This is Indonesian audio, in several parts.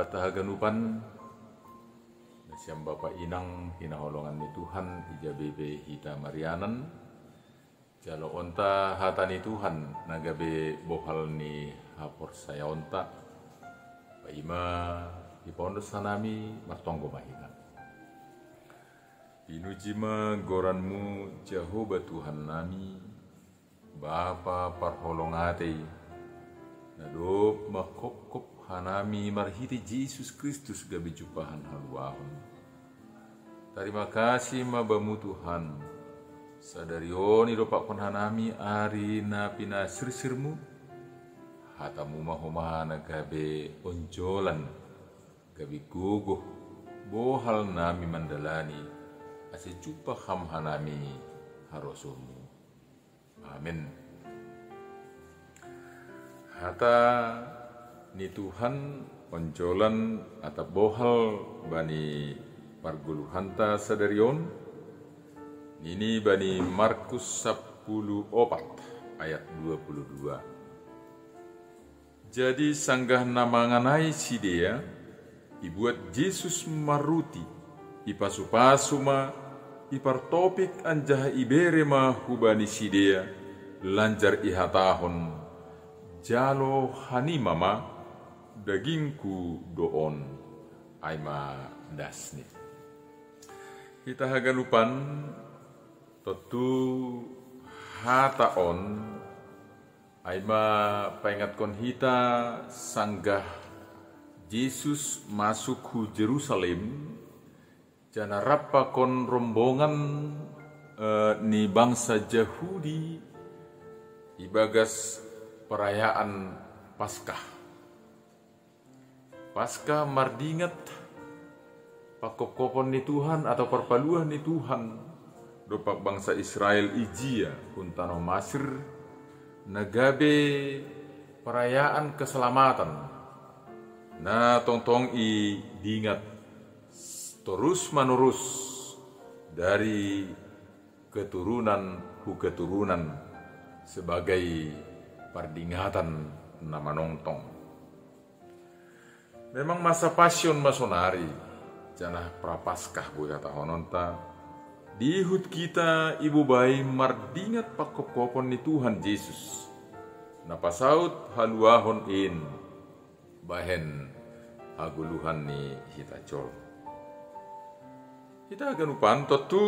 Patahaganupan Nasyam Bapa Inang hinaholongan ni Tuhan ija bebe hita Marianan jalo onta hatani Tuhan nagabe bohal ni hapor saya onta paima ipondos sanami martonggo mahina inujima goranmu Jehovah Tuhan nami Bapa parholongate nadop makop hanami marhiti Yesus Kristus gabi jupahan haluahon. Terima kasih mabamu Tuhan. Sadarion iropak kon hanami ari na pina sirsirmu. Hatamu mahomana gabe onjolan gabi guguh bohal nami mandalani ase jupa ham hanami harosumu. Amin. Hata ni Tuhan onjolan atap bohal bani parguluhanta sadarion ini bani Markus 14 ayat 22. Jadi sanggah namanganai si dia ibuat Yesus maruti ipasupasuma ipartopik anjah iberema hubani si dia lanjar ihatahon jalo hanimama dagingku doon aima dasni. Kita hagalupan tentu hataon aima paingatkon hita sanggah Yesus masuk ku Jerusalem jana rapakon rombongan ni bangsa Yahudi ibagas perayaan Paskah. Paskah mardingat pakop-kopon ni Tuhan atau perpaluan ni Tuhan dopak bangsa Israel ijia kuntano Masir nagabe perayaan keselamatan na tongtong i diingat terus menerus dari keturunan ku keturunan sebagai pardingatan nama nongtong. Memang masa pasion masonari janah prapaskah buya tahononta dihut kita ibu bayi mardingat pakop-kopon ni Tuhan Yesus napasaut haluahon in bahen aguluhan ni hitacol kita akan upanto tu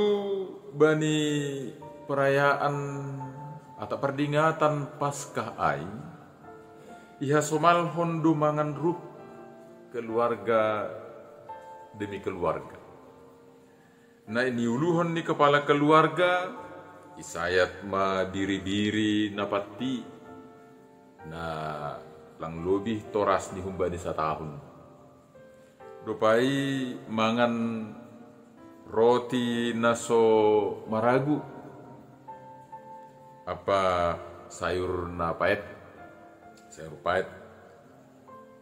bani perayaan atau perdingatan Paskah ai iha somal hondu mangan rup keluarga demi keluarga. Nah ini uluhon ni kepala keluarga isayat ma diri-diri napati na lang lebih toras ni humba di satahun. Dopai mangan roti naso maragu apa sayur na paet sayur paet.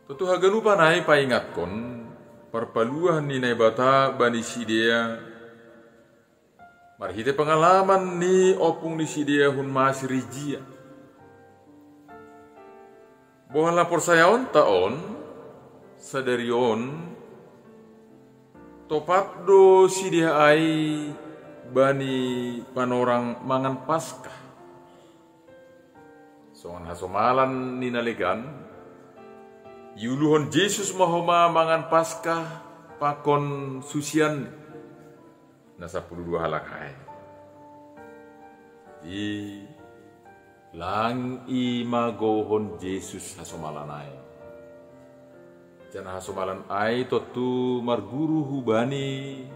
Tentu haganupa nai paingatkon perpaluan ni naibata bani sidea marhite pengalaman ni opung ni sidea hun masrijia boh lapor sayaon taon sadarion topat do sidea ai bani panorang mangan Paskah songan hasomalan ni nalegan yuluhon Yesus mahoma mangan Paskah pakon susian nasa 12 halakai. Di lang imagohon Yesus hasomalanay. Jana hasomalan ay totu marguru hubani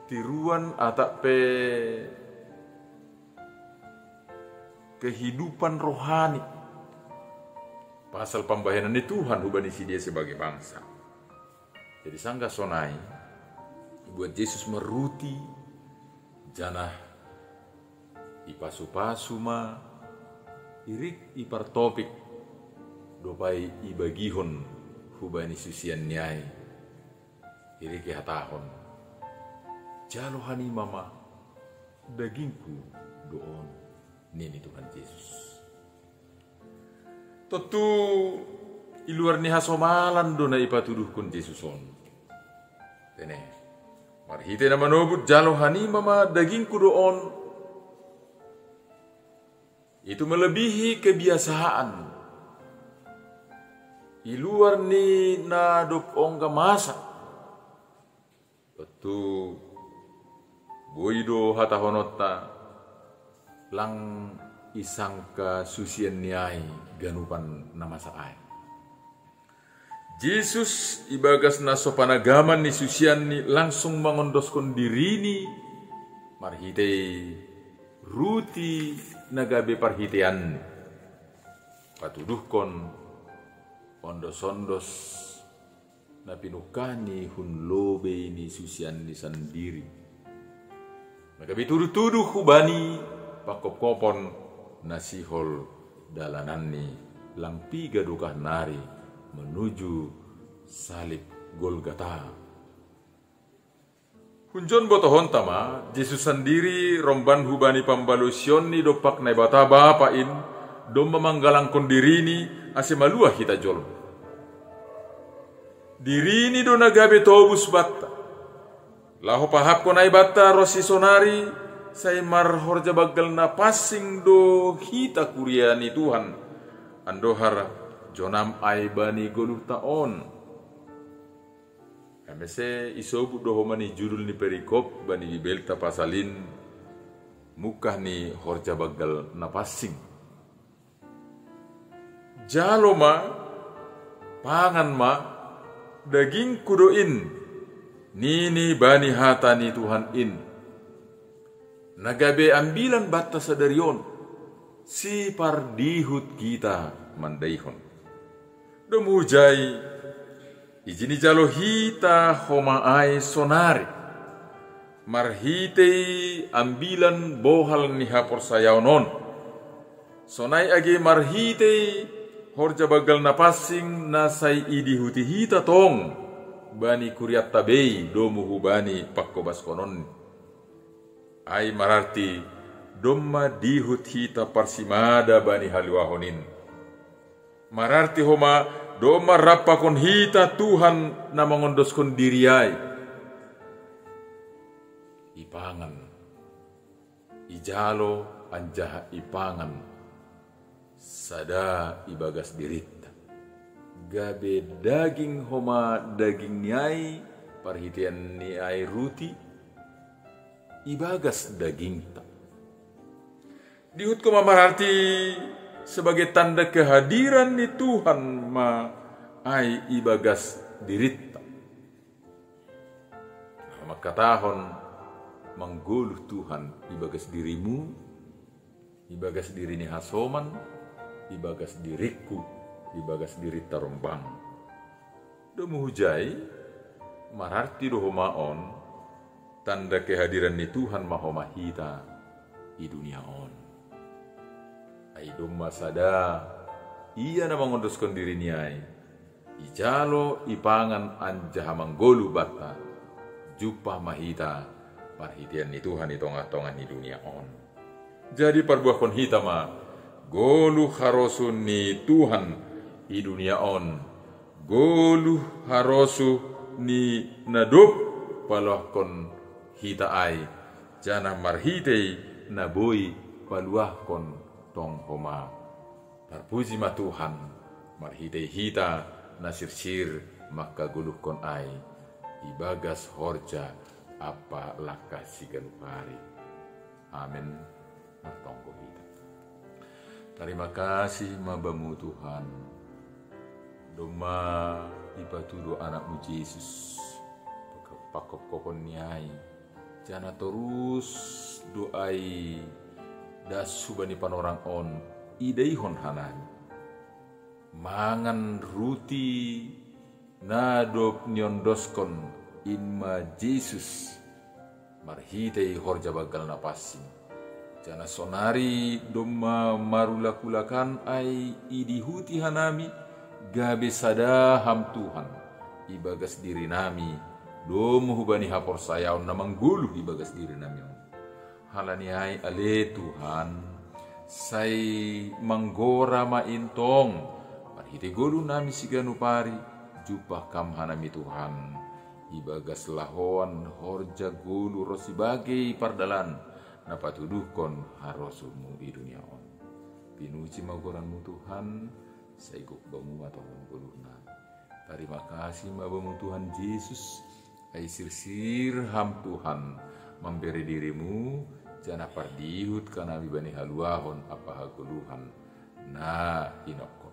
tiruan atak pe kehidupan rohani. Pasal pembayaran ni Tuhan hubani si dia sebagai bangsa. Jadi sangga sonai buat Yesus meruti janah ipasu-pasu ma irik ipartopik dopai ibagihon hubani susian nyai irik hatahon jalo hani mama dagingku doon nini Tuhan Yesus. Tentu iluar ni hasomalan do na ipatuduhkon Jesuson. Tene, marhite na manobut jalo hani mama dagingku doon. Itu melebihi kebiasaan. Iluar ni nadop ongga masa. Tentu boido hata honota lang isangka susian niai ganupan nama saai. Yesus ibagas na sopanagaman ni susian ni langsung mangondoskan diri ni marhitei ruti nagabe parhitean patuduhkon ondos-ondos na pinukani hun lobe ni susian ni sendiri. Nagabe tuduh-tuduh hubani pakop-kopon nasihol dalanan ni langpi gadukah nari menuju salib Golgata. Hunjon botohon tama, Yesus sendiri romban hubani pambalusion ni dopak na bata bapain, dom memanggalang kondirini ase maluah kita jol. Dirini do nagabe tobus batta. Laho pahap ko na ibata rosi sonari, say marhorja bagal na passing do hita kuriani Tuhan. Andohar jonam ay bani goluh taon. Amese isobu doho mani judul ni perikop bani bibelta pasalin mukah ni horja bagal na passing. Jalo ma pangan ma daging kudoin nini bani hata ni Tuhan in. Nagabe ambilan bata sadarion si pardihut kita mandaihon. Domujai ijini jalo hita homaai sonari marhitei ambilan bohal ni hapor sayaonon sonai age marhitei horja bagal na passing nasai idi huti hita tong bani kuriat tabei domu hubani pakkobas konon ai mararti domma dihut hita parsimada bani haliwahonin mararti homa doma rapakon hita Tuhan na mangondoskan diriai ipangan ijalo anjaha ipangan sada ibagas dirita gabe daging homa daging niai parhitian niai ruti ibagas daging ta dihut ko mamararti sebagai tanda kehadiran ni Tuhan ma ai ibagas dirita. Maka tahon mengguluh Tuhan ibagas dirimu, ibagas diri ni hasoman, ibagas diriku, ibagas dirita rombang. Domu hujai mararti dohomaon tanda kehadiran ni Tuhan mahomahita di dunia on. Aidom masada iya na mangondoskan diri niai ijalo ipangan anjaha manggolu bata jupah mahita parhitian ni Tuhan di tongah-tongah ni dunia on. Jadi parbuahkon hita ma golu harosu ni Tuhan di dunia on golu harosu ni nadop palohkon hita ai jana marhitei naboi paluahkon tong homa terpuji ma Tuhan marhitei hita nasir-sir maka guluhkon ai ibagas horja apa laka siganupari. Amin. Natongko hita. Terima kasih mabamu Tuhan. Doma ipatudo anakmu Yesus pakop kokon niai jana terus doai dasubani panorang on ideihon hanan mangan ruti nadop nyondoskon inma Yesus marhitei horja bagal napasing jana sonari domma marulakulakan ai idihuti hanami gabe sadaham Tuhan ibagas diri nami domu hubani hapor sayaon namang guluh ibagas diri nami halani ai ale Tuhan sai manggora maintong parhite golu nami siganu pari jupah kam hanami Tuhan ibagas lahon horja golu rosi bagai pardalan napatuduhkon harosumu di dunia on pinuci magoranmu Tuhan saiguk bamu atau goluhna terima kasih mabamu Tuhan Yesus ai sirsir ham Tuhan memberi dirimu jana pardihut kana bibani haluahon apa haguluhan na inokko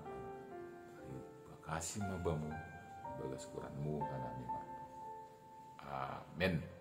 terima kasih mabamu bagas kuranmu kana mimar amin.